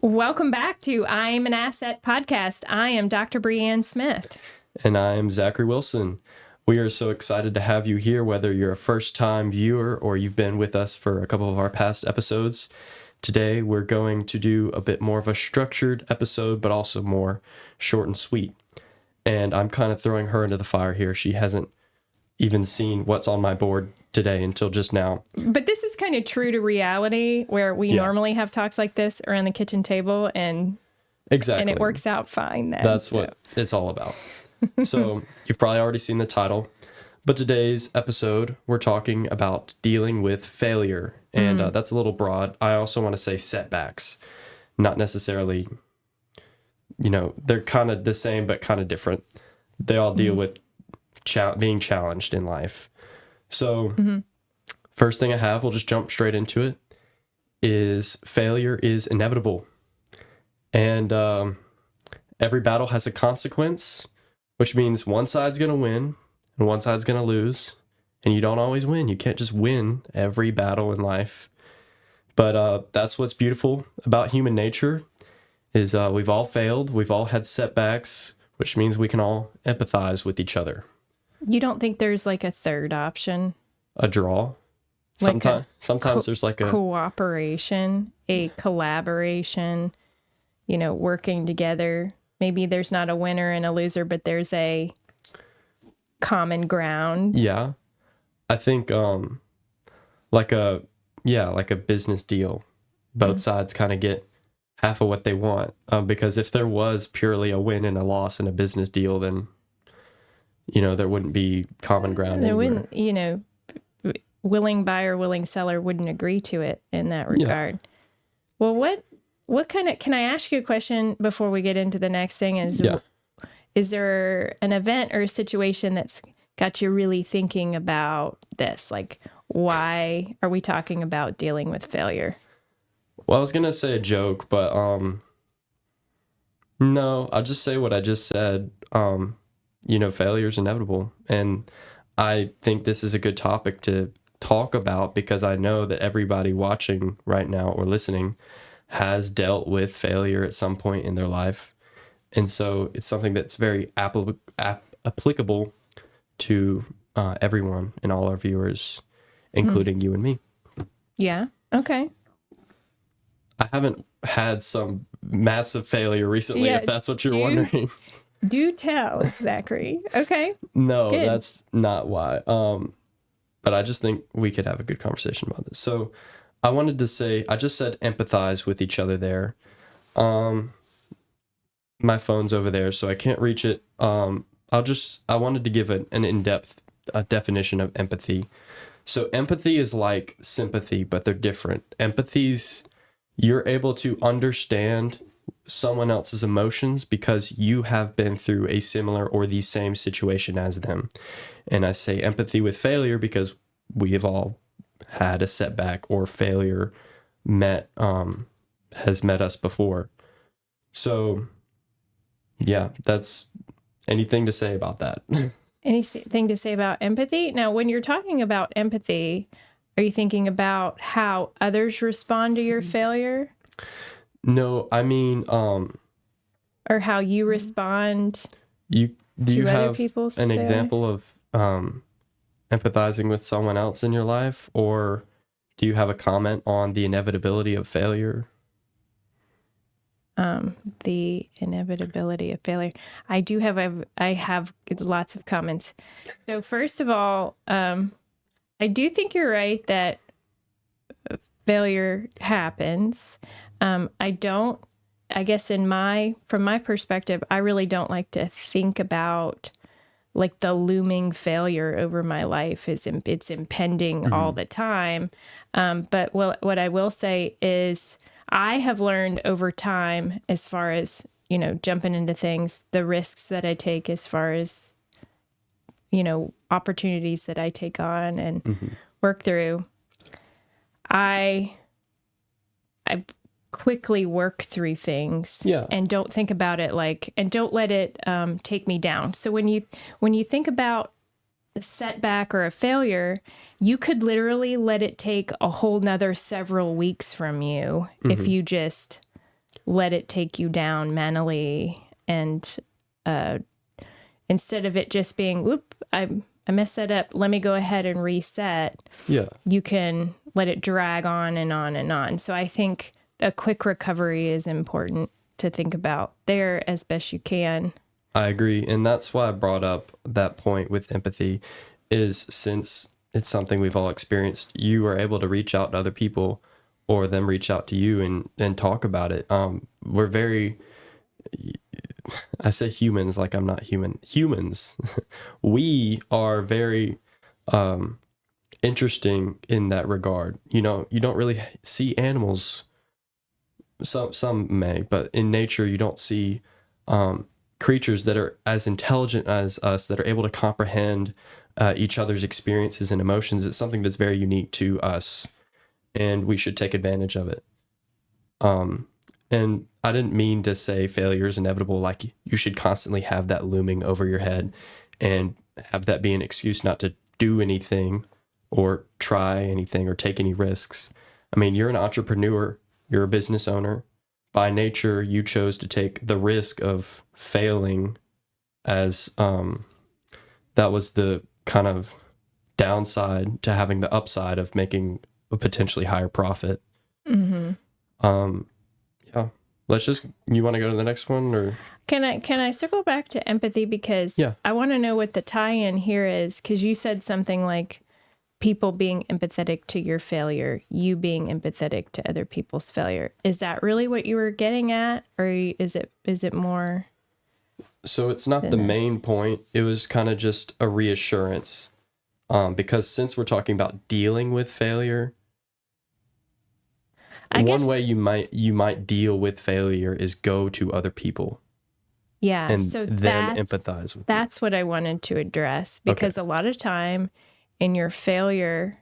Welcome back to I Am an Asset podcast. I am Dr. Breanne Smith. And I am Zachary Wilson. We are so excited to have you here, whether you're a first-time viewer or you've been with us for a couple of our past episodes. Today, we're going to do a bit more of a structured episode, but also more short and sweet. And I'm kind of throwing her into the fire here. She hasn't even seen what's on my board today until just now. But this is kind of true to reality, where we normally have talks like this around the kitchen table, and exactly, it works out fine then. That's what it's all about. So you've probably already seen the title, but today's episode, we're talking about dealing with failure. And that's a little broad. I also want to say setbacks, not necessarily, they're kind of the same, but kind of different. They all deal with being challenged in life. So first thing I have, we'll just jump straight into it, is failure is inevitable. And every battle has a consequence, which means one side's going to win and one side's going to lose. And you don't always win. You can't just win every battle in life. But that's what's beautiful about human nature is we've all failed. We've all had setbacks, which means we can all empathize with each other. You don't think there's like a third option? A draw? Like Sometimes there's like a cooperation, a collaboration, working together. Maybe there's not a winner and a loser, but there's a common ground. Yeah. I think like a business deal. Both sides kind of get half of what they want. Because if there was purely a win and a loss in a business deal, then there wouldn't be common ground. There wouldn't, willing buyer, willing seller wouldn't agree to it in that regard. Yeah. Well, what kind of, can I ask you a question before we get into the next thing? Is there an event or a situation that's got you really thinking about this? Like, why are we talking about dealing with failure? Well, I was going to say a joke, but no, I'll just say what I just said. Failure is inevitable. And I think this is a good topic to talk about because I know that everybody watching right now or listening has dealt with failure at some point in their life. And so it's something that's very applicable to everyone and all our viewers, including you and me. Yeah. Okay. I haven't had some massive failure recently, if that's what you're wondering. Do tell, Zachary. Okay. No, good. That's not why. But I just think we could have a good conversation about this. So I wanted to say, I just said empathize with each other there. My phone's over there, so I can't reach it. I wanted to give an in-depth definition of empathy. So empathy is like sympathy, but they're different. Empathy's, you're able to understand someone else's emotions because you have been through a similar or the same situation as them. And I say empathy with failure because we have all had a setback or failure has met us before. So yeah, that's anything to say about that. Anything to say about empathy? Now, when you're talking about empathy, are you thinking about how others respond to your failure? No, I mean, or how you respond do you to have other people's an failure? example of empathizing with someone else in your life, or do you have a comment on the inevitability of failure? The inevitability of failure. I have lots of comments. So first of all, I do think you're right that failure happens. I guess from my perspective, I really don't like to think about like the looming failure over my life. It's impending all the time. But what I will say is I have learned over time, as far as, jumping into things, the risks that I take as far as, opportunities that I take on and work through. I quickly work through things and don't think about it and don't let it take me down. So when you think about a setback or a failure, you could literally let it take a whole nother several weeks from you if you just let it take you down mentally, and instead of it just being, whoop, I messed that up, let me go ahead and reset. Yeah. You can let it drag on and on and on. So I think a quick recovery is important to think about there as best you can. I agree. And that's why I brought up that point with empathy, is since it's something we've all experienced, you are able to reach out to other people or them reach out to you and talk about it. We're very, I say humans like I'm not human. Humans, we are very interesting in that regard. You know, you don't really see animals. Some may, but in nature, you don't see creatures that are as intelligent as us, that are able to comprehend each other's experiences and emotions. It's something that's very unique to us, and we should take advantage of it. And I didn't mean to say failure is inevitable, like you should constantly have that looming over your head and have that be an excuse not to do anything or try anything or take any risks. I mean, you're an entrepreneur, you're a business owner. By nature, you chose to take the risk of failing, as that was the kind of downside to having the upside of making a potentially higher profit. Mm-hmm. Yeah. You want to go to the next one, or can I circle back to empathy, because I want to know what the tie-in here is, because you said something like people being empathetic to your failure, you being empathetic to other people's failure. Is that really what you were getting at, or is it more? So it's not the main point. It was kind of just a reassurance, because since we're talking about dealing with failure, one way you might deal with failure is go to other people. Yeah, and so then empathize with that's what I wanted to address, because a lot of time in your failure,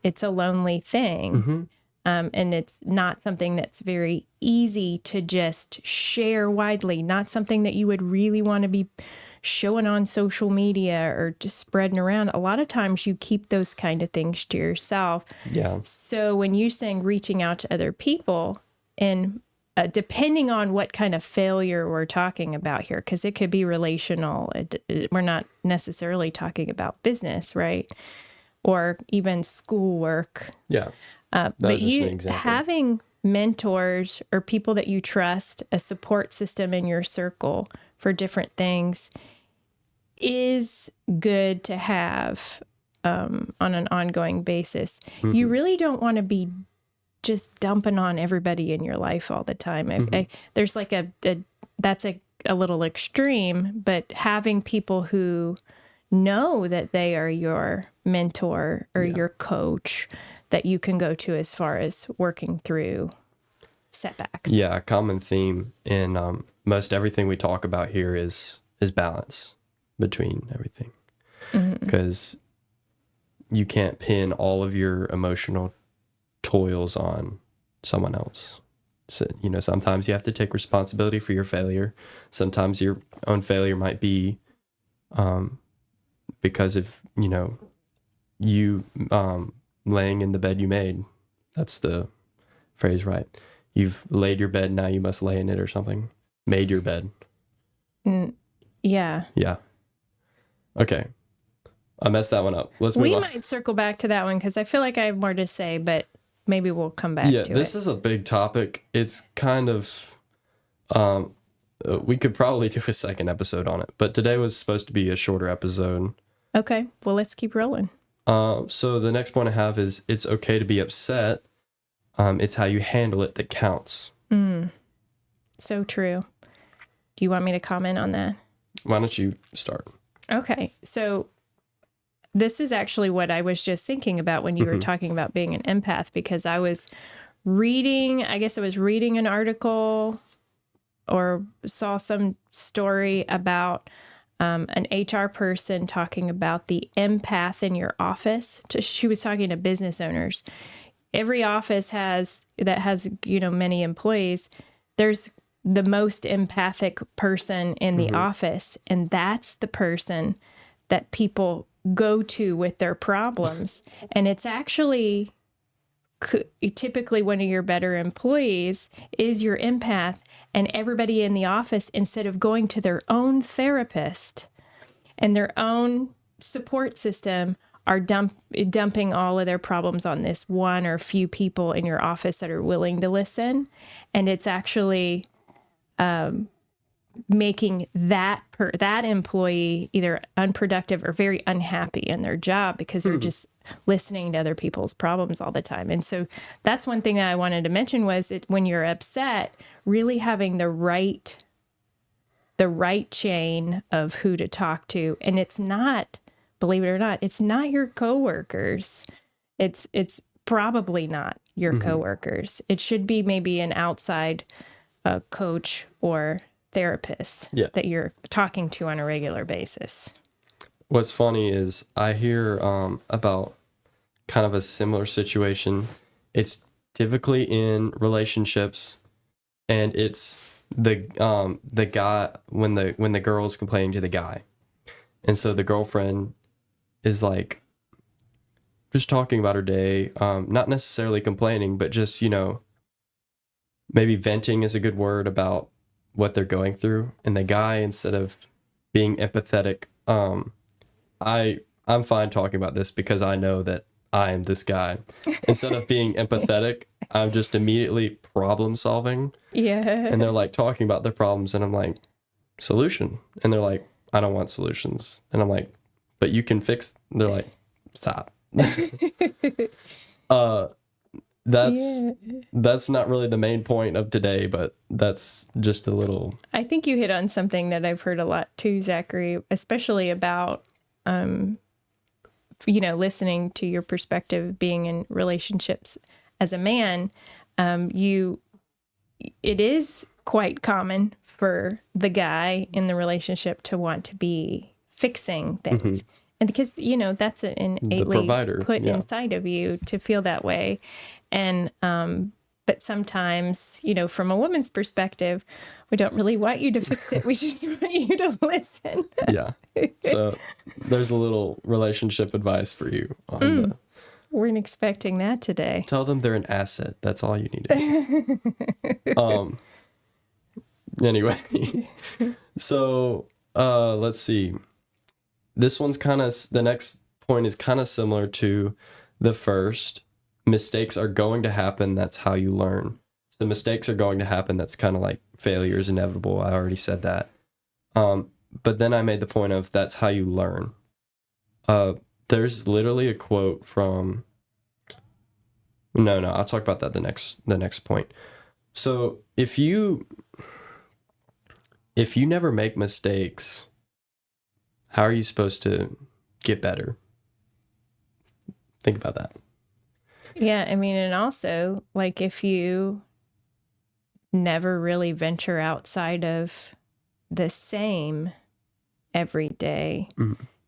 it's a lonely thing. Mm-hmm. And it's not something that's very easy to just share widely, not something that you would really want to be showing on social media or just spreading around. A lot of times you keep those kind of things to yourself. Yeah. So when you're saying reaching out to other people, and depending on what kind of failure we're talking about here, because it could be relational. We're not necessarily talking about business, right? Or even schoolwork. Yeah. But you having mentors or people that you trust, a support system in your circle for different things, is good to have on an ongoing basis. Mm-hmm. You really don't want to be just dumping on everybody in your life all the time. Mm-hmm. There's like that's a little extreme, but having people who know that they are your mentor or your coach that you can go to as far as working through setbacks. Yeah, a common theme in most everything we talk about here is balance between everything. Because you can't pin all of your emotional toils on someone else. So, sometimes you have to take responsibility for your failure. Sometimes your own failure might be because of, you laying in the bed you made. That's the phrase, right? You've laid your bed, now you must lay in it, or something. Made your bed. Yeah. Yeah. Okay. I messed that one up. Let's move on. We might circle back to that one, because I feel like I have more to say, but maybe we'll come back to it. Yeah, this is a big topic. It's kind of, we could probably do a second episode on it, but today was supposed to be a shorter episode. Okay, well, let's keep rolling. So the next point I have is, it's okay to be upset. It's how you handle it that counts. So true. Do you want me to comment on that? Why don't you start? Okay. So this is actually what I was just thinking about when you were talking about being an empath, because I was reading an article or saw some story about an HR person talking about the empath in your office. She was talking to business owners. Every office has many employees. There's the most empathic person in the office, and that's the person that people go to with their problems. And it's actually typically one of your better employees is your empath, and everybody in the office, instead of going to their own therapist and their own support system, are dumping all of their problems on this one or few people in your office that are willing to listen. And it's actually making that employee either unproductive or very unhappy in their job because they're just listening to other people's problems all the time. And so that's one thing that I wanted to mention was that when you're upset, really having the right chain of who to talk to. And it's not, believe it or not, it's not your coworkers. It's probably not your coworkers. It should be maybe an outside coach or therapist that you're talking to on a regular basis. What's funny is I hear about kind of a similar situation. It's typically in relationships, and it's the guy when the girl's complaining to the guy, and so the girlfriend is like just talking about her day, not necessarily complaining, but just, you know, maybe venting is a good word about what they're going through. And the guy, instead of being empathetic, I'm fine talking about this because I know that I am this guy. Instead of being empathetic, I'm just immediately problem solving. Yeah. And they're like talking about their problems, and I'm like, solution. And they're like, I don't want solutions. And I'm like, but you can fix. They're like, stop. That's not really the main point of today, but that's just a little. I think you hit on something that I've heard a lot too, Zachary, especially about, listening to your perspective, being in relationships as a man. It is quite common for the guy in the relationship to want to be fixing things. And because, that's innately put inside of you to feel that way. And, but sometimes, from a woman's perspective, we don't really want you to fix it. We just want you to listen. Yeah. So there's a little relationship advice for you on Weren't expecting that today. Tell them they're an asset. That's all you need to do. Anyway, so let's see. This one's the next point is kind of similar to the first. Mistakes are going to happen. That's how you learn. So mistakes are going to happen. That's kind of like failure is inevitable. I already said that. But then I made the point of that's how you learn. There's literally a quote from. No, I'll talk about that the next point. So if you never make mistakes, how are you supposed to get better? Think about that. Yeah, I mean, and also, like, if you never really venture outside of the same every day,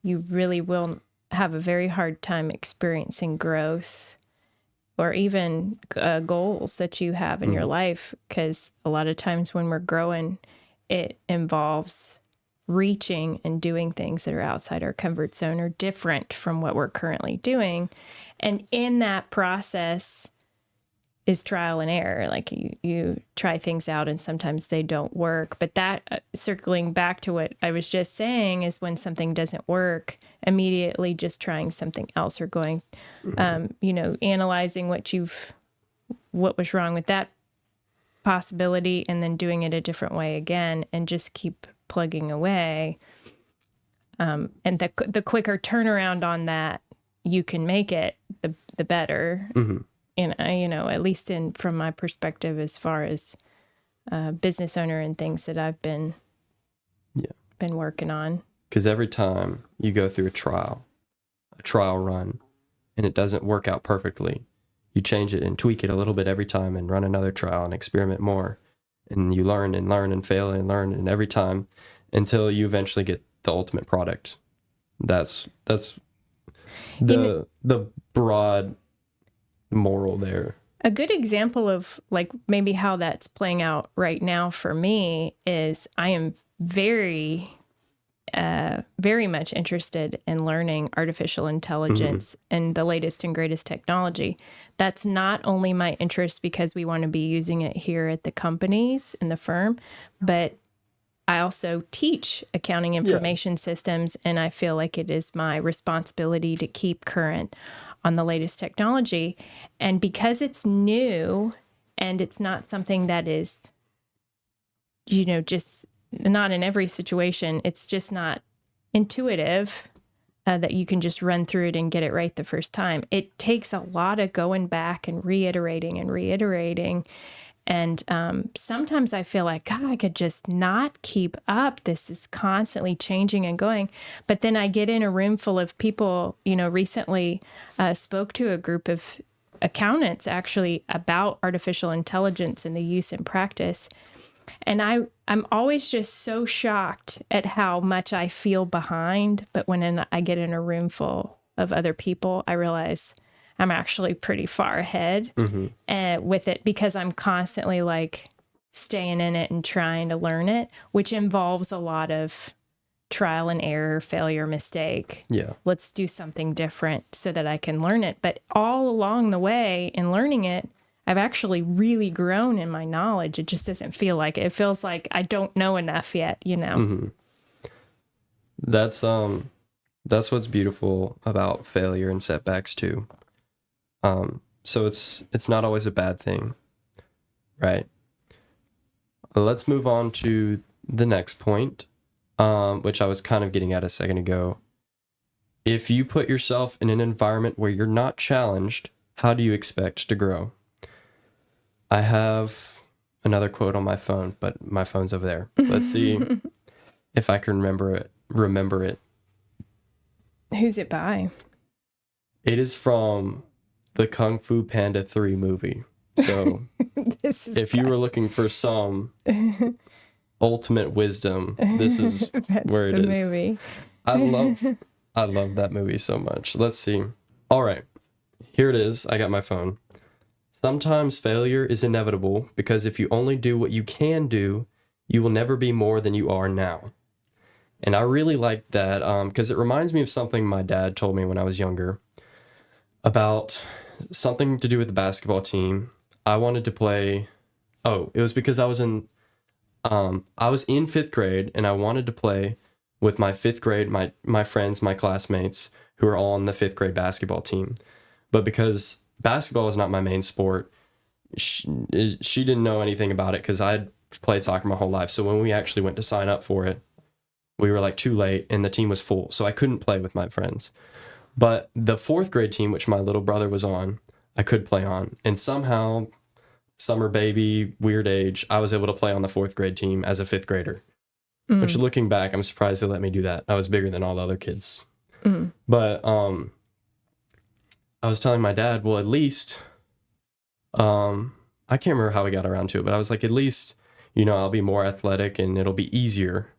you really will have a very hard time experiencing growth or even goals that you have in your life, because a lot of times when we're growing, it involves reaching and doing things that are outside our comfort zone or different from what we're currently doing. And in that process is trial and error. Like you try things out and sometimes they don't work. But that, circling back to what I was just saying, is when something doesn't work, immediately just trying something else or going, analyzing what was wrong with that possibility and then doing it a different way again and just keep plugging away. And the quicker turnaround on that you can make it, the better. And at least from my perspective, as far as business owner and things that I've been working on. Because every time you go through a trial run, and it doesn't work out perfectly, you change it and tweak it a little bit every time and run another trial and experiment more. And you learn and fail and learn, and every time until you eventually get the ultimate product. That's the broad moral there. A good example of like maybe how that's playing out right now for me is I am very very much interested in learning artificial intelligence and the latest and greatest technology. That's not only my interest because we want to be using it here at the companies in the firm, but I also teach accounting information systems, and I feel like it is my responsibility to keep current on the latest technology. And because it's new and it's not something that is, just not in every situation, it's just not intuitive that you can just run through it and get it right the first time. It takes a lot of going back and reiterating. And sometimes I feel like, God, I could just not keep up. This is constantly changing and going. But then I get in a room full of people, recently spoke to a group of accountants actually about artificial intelligence and the use in practice. And I'm always just so shocked at how much I feel behind. But when I get in a room full of other people, I realize I'm actually pretty far ahead with it because I'm constantly like staying in it and trying to learn it, which involves a lot of trial and error, failure, mistake. Yeah. Let's do something different so that I can learn it. But all along the way in learning it, I've actually really grown in my knowledge. It just doesn't feel like it. It feels like I don't know enough yet, That's what's beautiful about failure and setbacks too. So it's not always a bad thing, right? Let's move on to the next point, which I was kind of getting at a second ago. If you put yourself in an environment where you're not challenged, how do you expect to grow? I have another quote on my phone, but my phone's over there. Let's see if I can remember it. Who's it by? It is from the Kung Fu Panda 3 movie. So if you were looking for some ultimate wisdom, this is where it is. Movie. I love that movie so much. Let's see. All right. Here it is. I got my phone. Sometimes failure is inevitable because if you only do what you can do, you will never be more than you are now. And I really like that because it reminds me of something my dad told me when I was younger about something to do with the basketball team. I wanted to play. Oh, it was because I was in fifth grade and I wanted to play with my fifth grade, my friends, my classmates who are all on the fifth grade basketball team. But because basketball is not my main sport, she didn't know anything about it because I had played soccer my whole life. So when we actually went to sign up for it, we were like too late and the team was full. So I couldn't play with my friends. But the fourth grade team, which my little brother was on, I could play on. And somehow, summer baby, weird age, I was able to play on the fourth grade team as a fifth grader. Which looking back, I'm surprised they let me do that. I was bigger than all the other kids. But I was telling my dad, well, at least, I can't remember how we got around to it, but I was like, at least, I'll be more athletic and it'll be easier.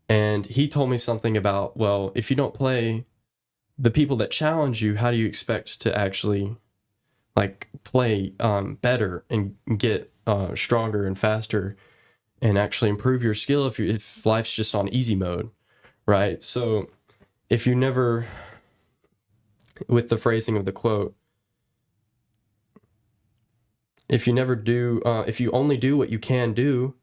And he told me something about, well, if you don't play the people that challenge you, how do you expect to actually play better and get stronger and faster and actually improve your skill if life's just on easy mode, right? So if you never, with the phrasing of the quote, if you only do what you can do,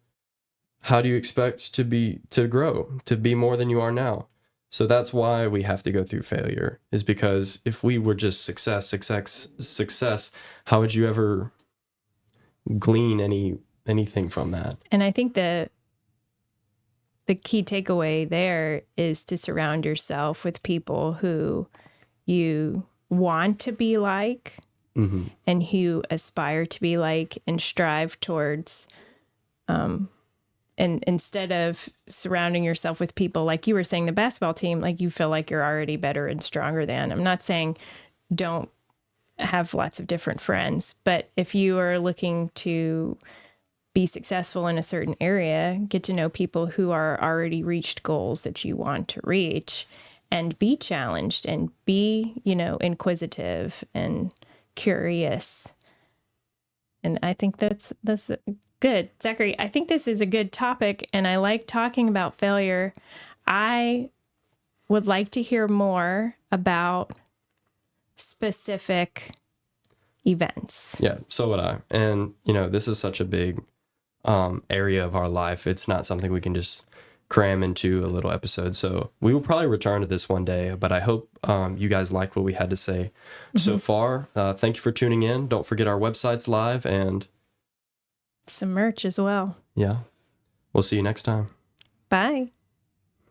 how do you expect to grow, to be more than you are now? So that's why we have to go through failure, is because if we were just success, how would you ever glean anything from that? And I think the key takeaway there is to surround yourself with people who you want to be like and who aspire to be like and strive towards. And instead of surrounding yourself with people, like you were saying, the basketball team, like you feel like you're already better and stronger than. I'm not saying don't have lots of different friends, but if you are looking to be successful in a certain area, get to know people who are already reached goals that you want to reach and be challenged and be, inquisitive and curious. And I think that's good. Zachary, I think this is a good topic, and I like talking about failure. I would like to hear more about specific events. Yeah, so would I. And, this is such a big area of our life. It's not something we can just cram into a little episode. So we will probably return to this one day, but I hope you guys liked what we had to say so far. Thank you for tuning in. Don't forget our website's live, and some merch as well. Yeah. We'll see you next time. Bye.